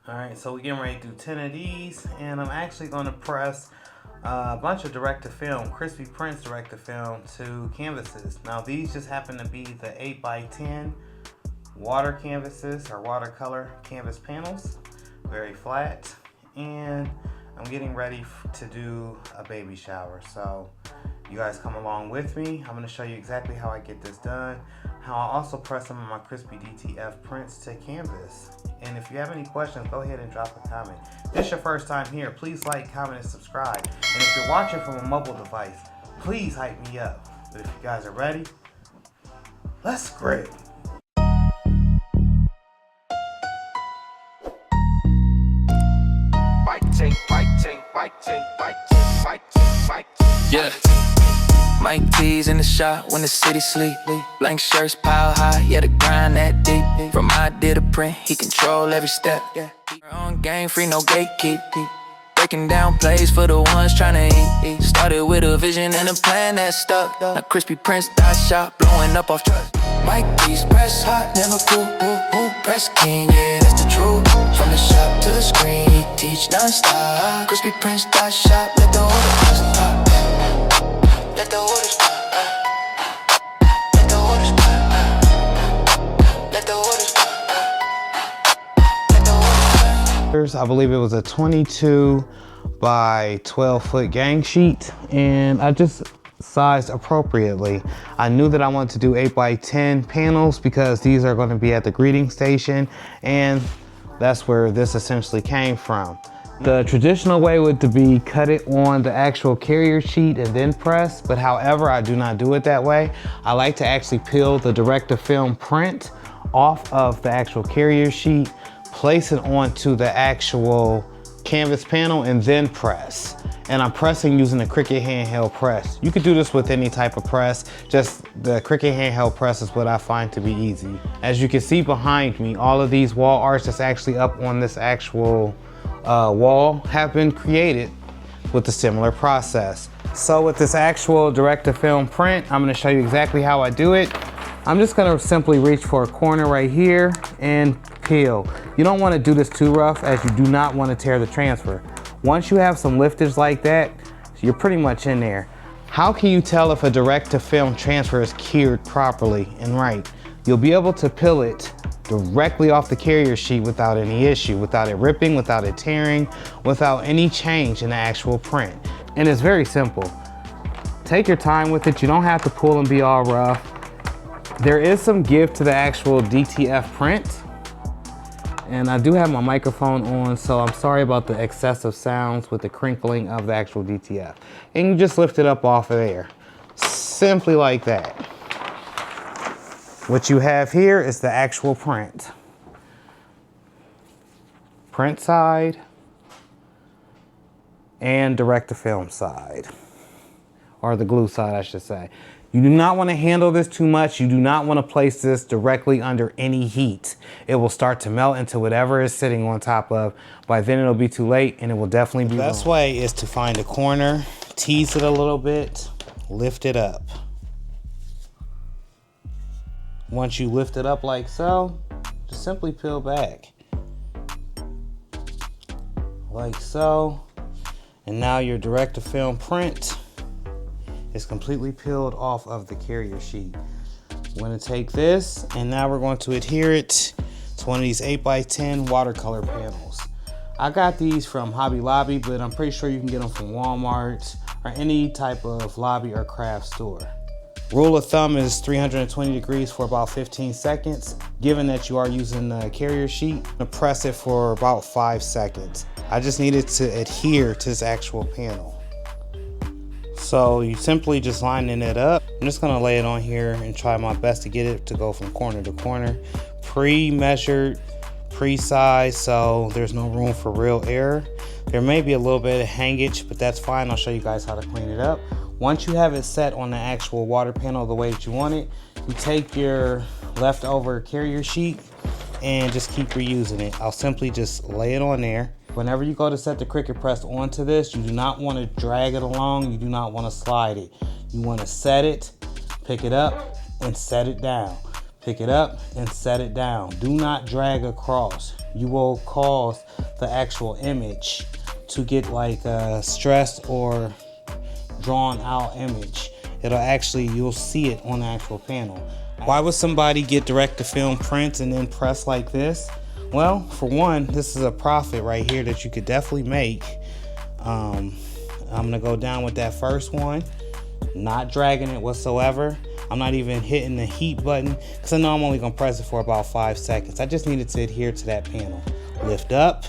Alright, so we're getting ready to do 10 of these, and I'm actually going to press a bunch of direct-to-film, crispy prints direct-to-film to canvases. Now these just happen to be the 8x10 water canvases or watercolor canvas panels, very flat, and I'm getting ready to do a baby shower. So you guys come along with me. I'm going to show you exactly how I get this done, how I also press some of my crispy DTF prints to canvas. And if you have any questions, go ahead and drop a comment. If this is your first time here, please like, comment, and subscribe. And if you're watching from a mobile device, please hype me up. But if you guys are ready, let's grip. Yeah. Mike T's in the shop when the city sleep. Blank shirts pile high, yeah, the grind that deep. From idea to print, he control every step. On game, free, no gatekeep. Breaking down plays for the ones tryna eat. Started with a vision and a plan that stuck. Now crispy prints, dot shop, blowing up off trucks. Mike T's press hot, never cool. Press king, yeah, that's the truth. From the shop to the screen, teach non-stop. Crispy prints, dot shop, let the order stop. Let the orders pop. Let the orders pop. Let the orders pop. Let the orders pop. I believe it was a 22 by 12 foot gang sheet, and I just sized appropriately. I knew that I wanted to do 8x10 panels because these are going to be at the greeting station, and that's where this essentially came from. The traditional way would be cut it on the actual carrier sheet and then press, but however, I do not do it that way. I like to actually peel the direct-to-film print off of the actual carrier sheet, place it onto the actual canvas panel, and then press. And I'm pressing using the Cricut handheld press. You could do this with any type of press, just the Cricut handheld press is what I find to be easy. As you can see behind me, all of these wall arts that's actually up on this actual wall have been created with a similar process. So with this actual direct-to-film print, I'm going to show you exactly how I do it. I'm just going to simply reach for a corner right here and peel. You don't want to do this too rough, as you do not want to tear the transfer. Once you have some liftage like that, you're pretty much in there. How can you tell if a direct-to-film transfer is cured properly and right? You'll be able to peel it directly off the carrier sheet without any issue, without it ripping, without it tearing, without any change in the actual print. And it's very simple. Take your time with it. You don't have to pull and be all rough. There is some give to the actual DTF print. And I do have my microphone on, so I'm sorry about the excessive sounds with the crinkling of the actual DTF. And you just lift it up off of there. Simply like that. What you have here is the actual print. Print side and direct-to-film side, or the glue side, I should say. You do not want to handle this too much. You do not want to place this directly under any heat. It will start to melt into whatever is sitting on top of. By then it'll be too late, and it will definitely be. The best way is to find a corner, tease it a little bit, lift it up. Once you lift it up like so, just simply peel back. Like so. And now your direct-to-film print is completely peeled off of the carrier sheet. We're going to take this, and now we're going to adhere it to one of these 8x10 watercolor panels. I got these from Hobby Lobby, but I'm pretty sure you can get them from Walmart or any type of lobby or craft store. Rule of thumb is 320 degrees for about 15 seconds. Given that you are using the carrier sheet, I'm gonna press it for about 5 seconds. I just needed to adhere to this actual panel. So you simply just lining it up. I'm just gonna lay it on here and try my best to get it to go from corner to corner. Pre-measured, pre-sized, so there's no room for real error. There may be a little bit of hangage, but that's fine. I'll show you guys how to clean it up. Once you have it set on the actual water panel the way that you want it, you take your leftover carrier sheet and just keep reusing it. I'll simply just lay it on there. Whenever you go to set the Cricut press onto this, you do not want to drag it along. You do not want to slide it. You want to set it, pick it up, and set it down. Pick it up and set it down. Do not drag across. You will cause the actual image to get like a stressed or drawn out image. It'll actually, you'll see it on the actual panel. Why would somebody get direct to film prints and then press like this? Well, for one, this is a profit right here that you could definitely make. I'm gonna go down with that first one, not dragging it whatsoever. I'm not even hitting the heat button because I know I'm only gonna press it for about 5 seconds. I just needed to adhere to that panel. Lift up.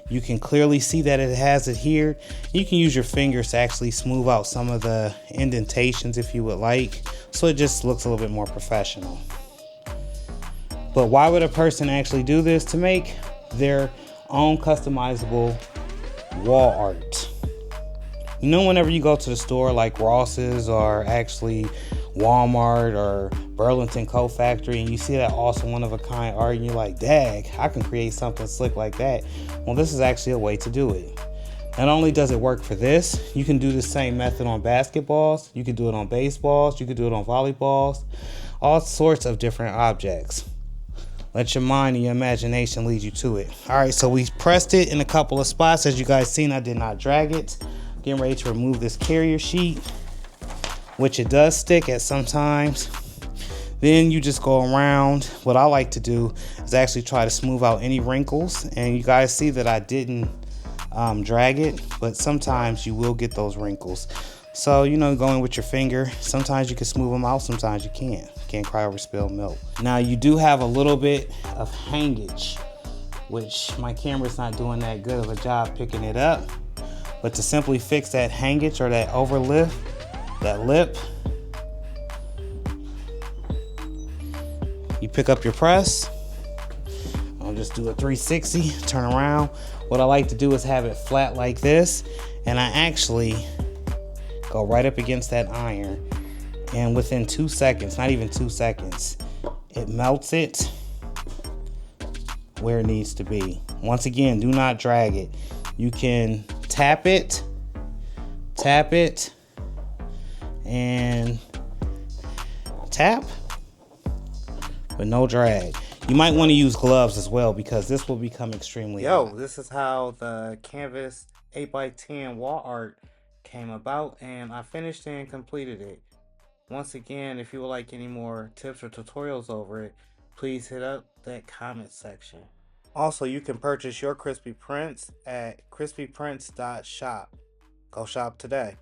You can clearly see that it has adhered. You can use your fingers to actually smooth out some of the indentations if you would like, so it just looks a little bit more professional. But why would a person actually do this? To make their own customizable wall art. You know, whenever you go to the store like Ross's or actually Walmart or Burlington Coat Factory and you see that awesome one-of-a-kind art and you're like, dag, I can create something slick like that. Well, this is actually a way to do it. Not only does it work for this, you can do the same method on basketballs, you can do it on baseballs, you can do it on volleyballs, all sorts of different objects. Let your mind and your imagination lead you to it. All right, so we pressed it in a couple of spots. As you guys seen, I did not drag it. Getting ready to remove this carrier sheet, which it does stick at some times. Then you just go around. What I like to do is actually try to smooth out any wrinkles. And you guys see that I didn't drag it, but sometimes you will get those wrinkles. So, you know, going with your finger, sometimes you can smooth them out, sometimes you can't. Can't cry over spilled milk. Now you do have a little bit of hangage, which my camera's not doing that good of a job picking it up. But to simply fix that hangage or that overlift, that lip, you pick up your press. I'll just do a 360, turn around. What I like to do is have it flat like this, and I actually go right up against that iron, and within 2 seconds, not even 2 seconds, it melts it where it needs to be. Once again, do not drag it. You can tap it, and tap, but no drag. You might want to use gloves as well because this will become extremely hot. This is how the canvas 8x10 wall art came about, and I finished and completed it. Once again, if you would like any more tips or tutorials over it, please hit up that comment section. Also, you can purchase your crispy prints at crispyprints.shop. Go shop today.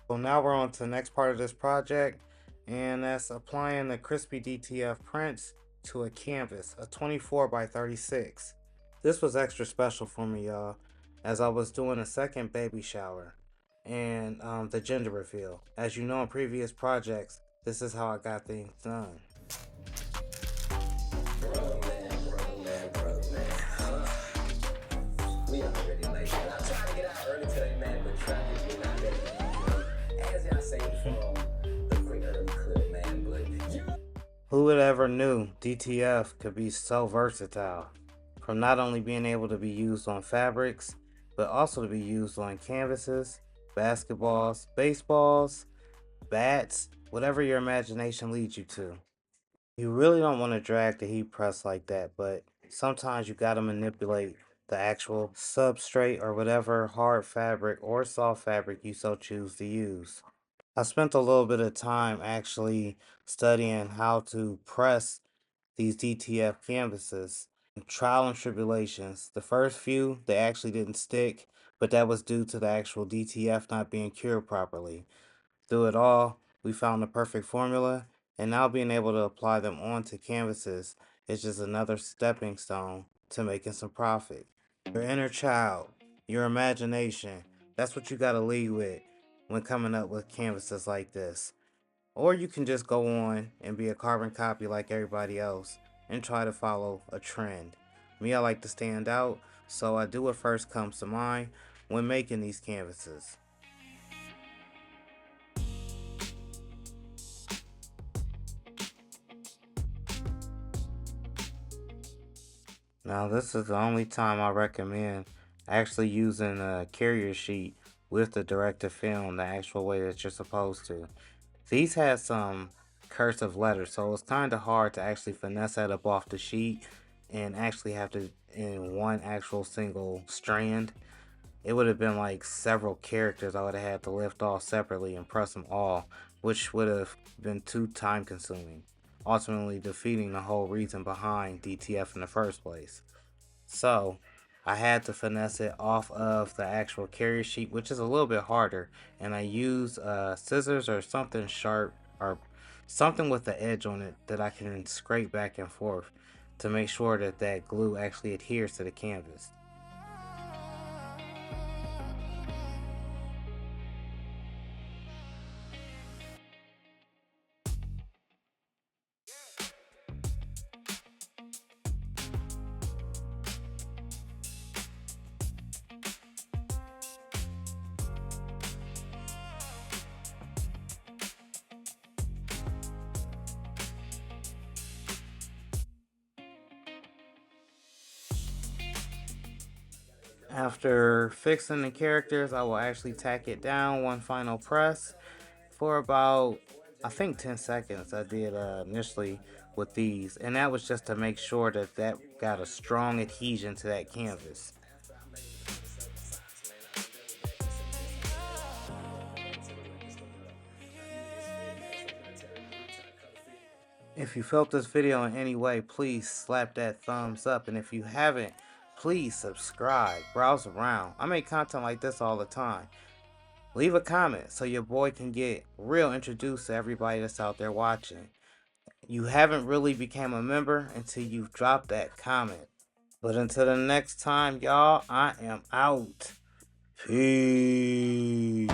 So now we're on to the next part of this project, and that's applying the crispy DTF prints to a canvas, a 24x36. This was extra special for me, y'all, as I was doing a second baby shower and the gender reveal. As you know, in previous projects, this is how I got things done. We already like that. I'm trying to get out early today, man, but traffic is not letting me, as y'all say from the quick early clip, man, but you... Who would ever knew DTF could be so versatile? From not only being able to be used on fabrics, but also to be used on canvases, basketballs, baseballs, bats, whatever your imagination leads you to. You really don't want to drag the heat press like that, but sometimes you got to manipulate the actual substrate or whatever hard fabric or soft fabric you so choose to use. I spent a little bit of time actually studying how to press these DTF canvases. Trial and tribulations. The first few, they actually didn't stick, but that was due to the actual DTF not being cured properly. Through it all, we found the perfect formula, and now being able to apply them onto canvases is just another stepping stone to making some profit. Your inner child, your imagination, that's what you gotta lead with when coming up with canvases like this. Or you can just go on and be a carbon copy like everybody else and try to follow a trend. Me, I like to stand out, so I do what first comes to mind when making these canvases. Now this is the only time I recommend actually using a carrier sheet with the director film the actual way that you're supposed to. These had some cursive letters, so it's kind of hard to actually finesse that up off the sheet and actually have to in one actual single strand. It would have been like several characters I would have had to lift all separately and press them all, which would have been too time consuming, ultimately defeating the whole reason behind DTF in the first place. So I had to finesse it off of the actual carrier sheet, which is a little bit harder, and I use scissors or something sharp or something with the edge on it that I can scrape back and forth to make sure that that glue actually adheres to the canvas. After fixing the characters, I will actually tack it down one final press for about, I think, 10 seconds. I did initially with these, and that was just to make sure that that got a strong adhesion to that canvas. If you felt this video in any way, please slap that thumbs up, and if you haven't, please subscribe. Browse around. I make content like this all the time. Leave a comment so your boy can get real introduced to everybody that's out there watching. You haven't really become a member until you've dropped that comment. But until the next time, y'all, I am out. Peace.